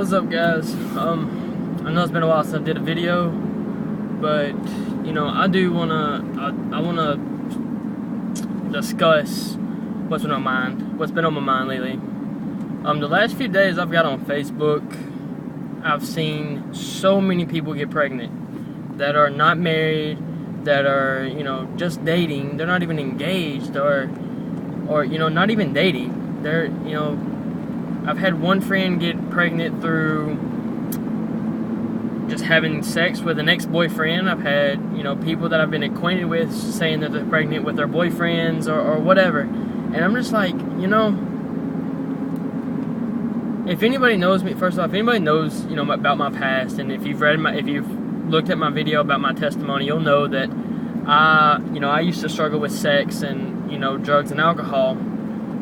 What's up, guys? I know it's been a while since I did a video, but I do wanna I wanna discuss what's been on my mind lately. The last few days I've got on Facebook, I've seen so many people get pregnant that are not married, that are just dating. They're not even engaged, or not even dating. They're I've had one friend get pregnant through just having sex with an ex-boyfriend. I've had, people that I've been acquainted with saying that they're pregnant with their boyfriends or whatever. And I'm just like, if anybody knows me, first off, if anybody knows, about my past, and if you've looked at my video about my testimony, you'll know that I used to struggle with sex and, drugs and alcohol.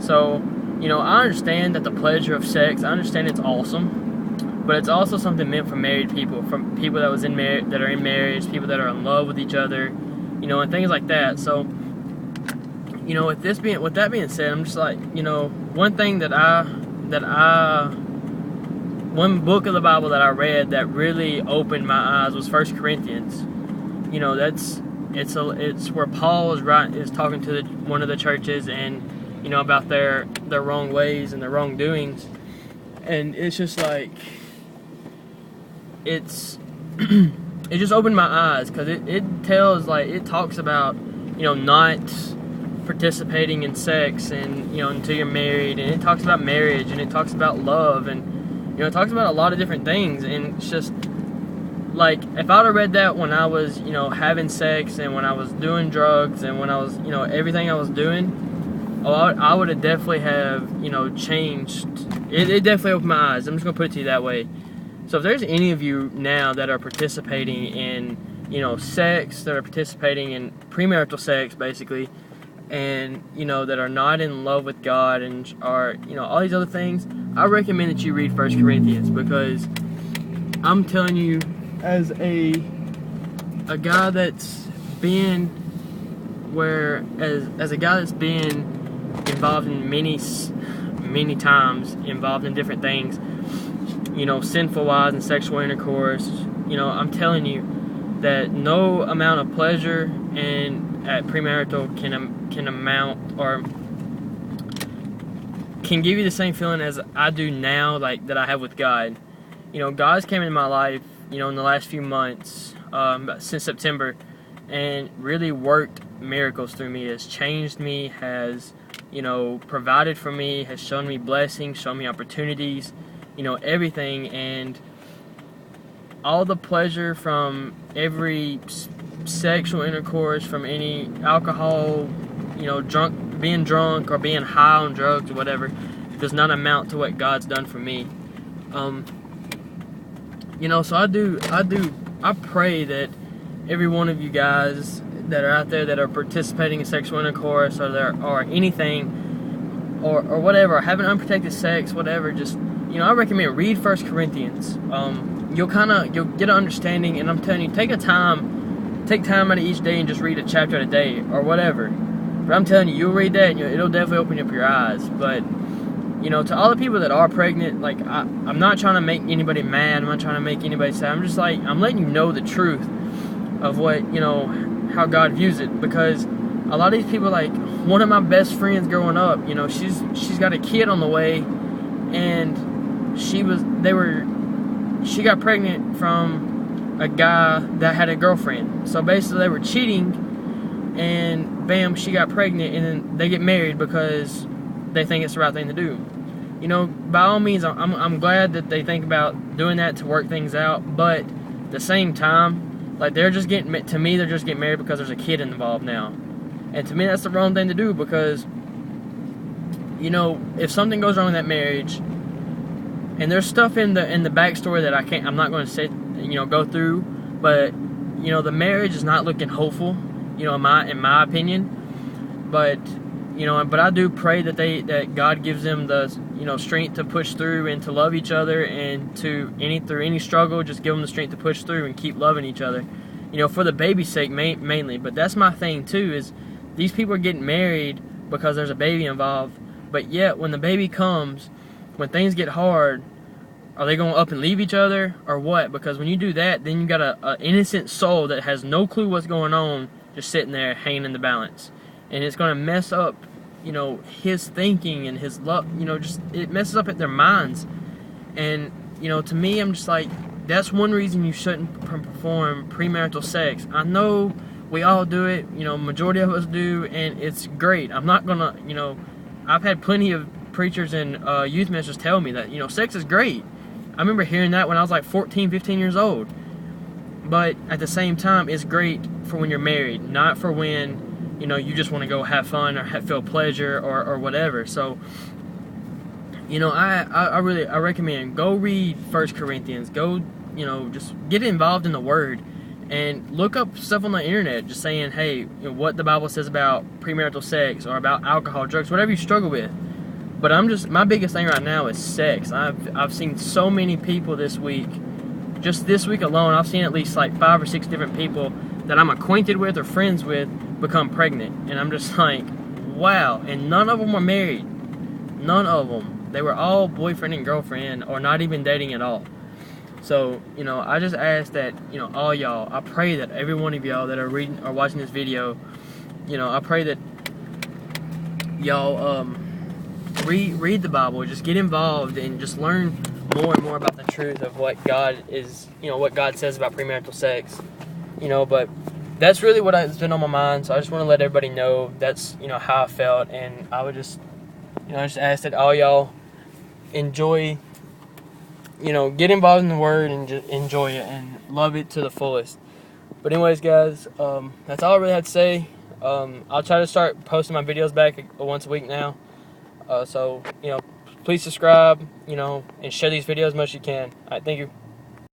So, I understand that the pleasure of sex, I understand it's awesome, but it's also something meant for married people, from people that are in marriage, people that are in love with each other, and things like that. So, with that being said, I'm just like, one book of the Bible that I read that really opened my eyes was 1 Corinthians. It's where Paul is talking to one of the churches, and about their wrong ways and their wrongdoings, and it's just like it just opened my eyes, because it talks about not participating in sex and until you're married, and it talks about marriage, and it talks about love, and it talks about a lot of different things. And it's just like, if I'd have read that when I was having sex, and when I was doing drugs, and when I was everything I was doing, I would have definitely have changed. It definitely opened my eyes. I'm just gonna put it to you that way. So if there's any of you now that are participating in sex, that are participating in premarital sex basically, and that are not in love with God, and are all these other things, I recommend that you read 1 Corinthians, because I'm telling you, as a guy that's been as a guy that's been involved in many times, involved in different things, sinful wise and sexual intercourse, I'm telling you that no amount of pleasure and at premarital can amount, or can give you the same feeling as I do now, like that I have with God. God's came into my life, in the last few months, since September, and really worked miracles through me, has changed me, has provided for me, has shown me blessings, shown me opportunities, everything. And all the pleasure from every sexual intercourse, from any alcohol, being drunk or being high on drugs or whatever, does not amount to what God's done for me. So I pray that every one of you guys that are out there that are participating in sexual intercourse, or anything, or whatever, or having unprotected sex, whatever, just I recommend read 1 Corinthians. You'll get an understanding, and I'm telling you, take time out of each day and just read a chapter a day or whatever. But I'm telling you, you'll read that, and it'll definitely open up your eyes. But to all the people that are pregnant, like, I'm not trying to make anybody mad. I'm not trying to make anybody sad. I'm just like, I'm letting you know the truth of what how God views it, because a lot of these people, like one of my best friends growing up, she's got a kid on the way, and she got pregnant from a guy that had a girlfriend. So basically they were cheating, and bam, she got pregnant, and then they get married because they think it's the right thing to do. By all means, I'm glad that they think about doing that to work things out, but at the same time, like, they're just getting married because there's a kid involved now. And to me, that's the wrong thing to do, because if something goes wrong in that marriage, and there's stuff in the backstory that I'm not going to say, go through, but the marriage is not looking hopeful, in my opinion. But but I do pray that God gives them the strength to push through and to love each other, and through any struggle, just give them the strength to push through and keep loving each other, for the baby's sake mainly. But that's my thing too, is these people are getting married because there's a baby involved, but yet when the baby comes, when things get hard, Are they going to up and leave each other or what? Because when you do that, then you got a innocent soul that has no clue what's going on, just sitting there hanging in the balance, and it's going to mess up, you know, his thinking and his love. You know, just it messes up at their minds. And you know, to me, I'm just like, that's one reason you shouldn't perform premarital sex. I know we all do it. You know, majority of us do, and it's great. I'm not gonna, you know, I've had plenty of preachers and youth ministers tell me that, you know, sex is great. I remember hearing that when I was like 14, 15 years old. But at the same time, it's great for when you're married, not for when, you know, you just want to go have fun or feel pleasure or whatever. So, you know, I really recommend, go read 1 Corinthians. Go, you know, just get involved in the Word and look up stuff on the internet just saying, hey, you know, what the Bible says about premarital sex or about alcohol, drugs, whatever you struggle with. But my biggest thing right now is sex. I've seen so many people this week, just this week alone, I've seen at least like 5 or 6 different people that I'm acquainted with or friends with become pregnant. And I'm just like, wow. And none of them were married. None of them. They were all boyfriend and girlfriend or not even dating at all. So, you know, I just ask that, you know, all y'all, I pray that every one of y'all that are reading or watching this video, you know, I pray that y'all read the Bible, just get involved and just learn more and more about the truth of what God is, you know, what God says about premarital sex, you know. But that's really what has been on my mind, so I just want to let everybody know that's, you know, how I felt. And I would just, you know, I just ask that all y'all enjoy, you know, get involved in the Word and just enjoy it and love it to the fullest. But anyways, guys, that's all I really had to say. I'll try to start posting my videos back once a week now. So, you know, please subscribe, you know, and share these videos as much as you can. All right, thank you.